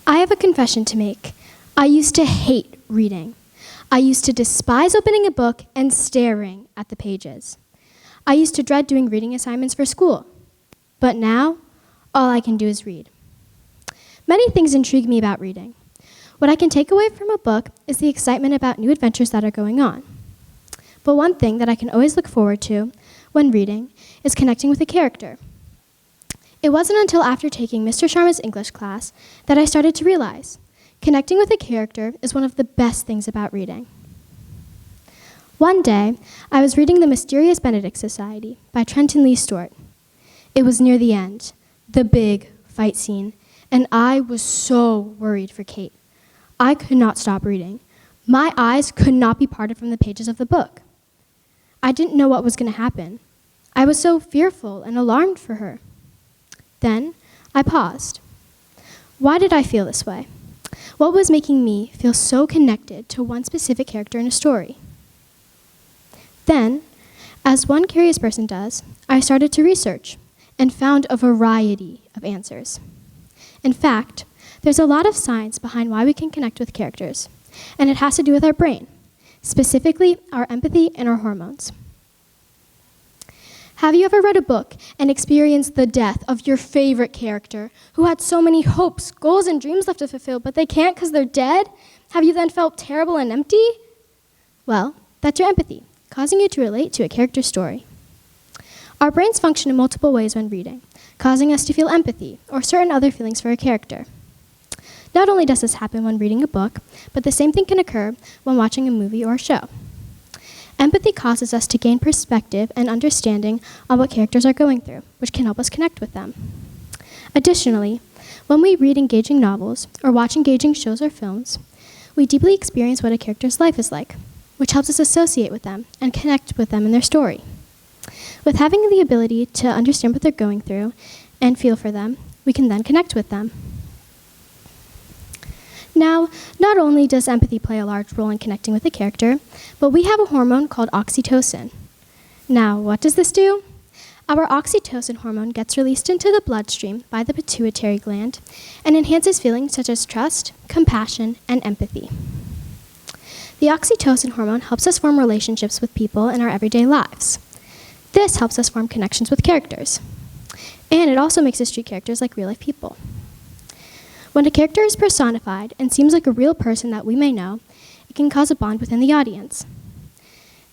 I have a confession to make. I used to hate reading. I used to despise opening a book and staring at the pages. I used to dread doing reading assignments for school. But now, all I can do is read. Many things intrigue me about reading. What I can take away from a book is the excitement about new adventures that are going on. But one thing that I can always look forward to when reading is connecting with a character. It wasn't until after taking Mr. Sharma's English class that I started to realize connecting with a character is one of the best things about reading. One day, I was reading The Mysterious Benedict Society by Trenton Lee Stewart. It was near the end, the big fight scene, and I was so worried for Kate. I could not stop reading. My eyes could not be parted from the pages of the book. I didn't know what was going to happen. I was so fearful and alarmed for her. Then, I paused. Why did I feel this way? What was making me feel so connected to one specific character in a story? Then, as one curious person does, I started to research and found a variety of answers. In fact, there's a lot of science behind why we can connect with characters, and it has to do with our brain, specifically our empathy and our hormones. Have you ever read a book and experienced the death of your favorite character who had so many hopes, goals, and dreams left to fulfill, but they can't because they're dead? Have you then felt terrible and empty? Well, that's your empathy, causing you to relate to a character's story. Our brains function in multiple ways when reading, causing us to feel empathy or certain other feelings for a character. Not only does this happen when reading a book, but the same thing can occur when watching a movie or a show. Empathy causes us to gain perspective and understanding on what characters are going through, which can help us connect with them. Additionally, when we read engaging novels or watch engaging shows or films, we deeply experience what a character's life is like, which helps us associate with them and connect with them in their story. With having the ability to understand what they're going through and feel for them, we can then connect with them. Now, not only does empathy play a large role in connecting with a character, but we have a hormone called oxytocin. Now, what does this do? Our oxytocin hormone gets released into the bloodstream by the pituitary gland and enhances feelings such as trust, compassion, and empathy. The oxytocin hormone helps us form relationships with people in our everyday lives. This helps us form connections with characters. And it also makes us treat characters like real-life people. When a character is personified and seems like a real person that we may know, it can cause a bond within the audience.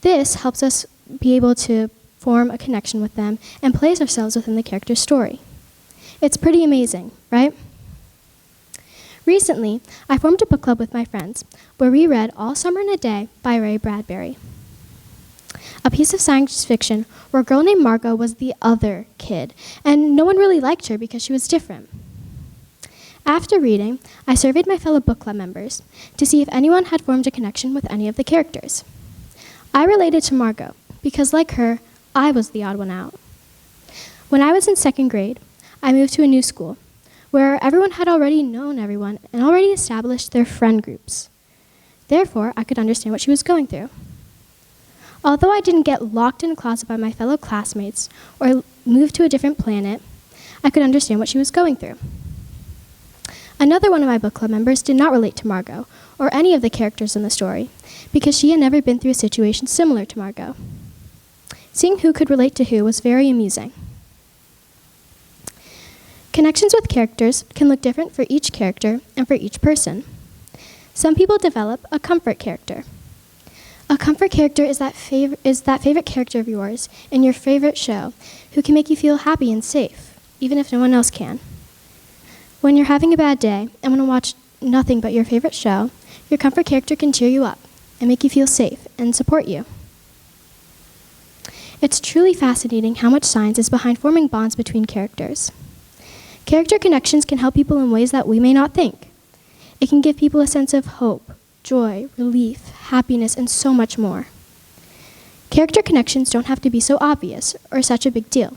This helps us be able to form a connection with them and place ourselves within the character's story. It's pretty amazing, right? Recently, I formed a book club with my friends where we read All Summer in a Day by Ray Bradbury, a piece of science fiction where a girl named Margot was the other kid, and no one really liked her because she was different. After reading, I surveyed my fellow book club members to see if anyone had formed a connection with any of the characters. I related to Margot because, like her, I was the odd one out. When I was in second grade, I moved to a new school where everyone had already known everyone and already established their friend groups. Therefore, I could understand what she was going through. Although I didn't get locked in a closet by my fellow classmates or move to a different planet, I could understand what she was going through. Another one of my book club members did not relate to Margot or any of the characters in the story because she had never been through a situation similar to Margot. Seeing who could relate to who was very amusing. Connections with characters can look different for each character and for each person. Some people develop a comfort character. A comfort character is that favorite character of yours in your favorite show who can make you feel happy and safe, even if no one else can. When you're having a bad day and want to watch nothing but your favorite show, your comfort character can cheer you up and make you feel safe and support you. It's truly fascinating how much science is behind forming bonds between characters. Character connections can help people in ways that we may not think. It can give people a sense of hope, joy, relief, happiness, and so much more. Character connections don't have to be so obvious or such a big deal.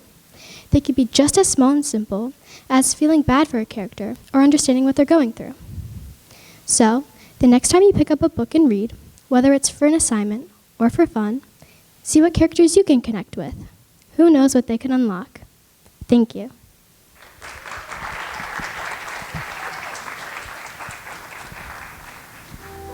They can be just as small and simple as feeling bad for a character or understanding what they're going through. So, the next time you pick up a book and read, whether it's for an assignment or for fun, see what characters you can connect with. Who knows what they can unlock? Thank you.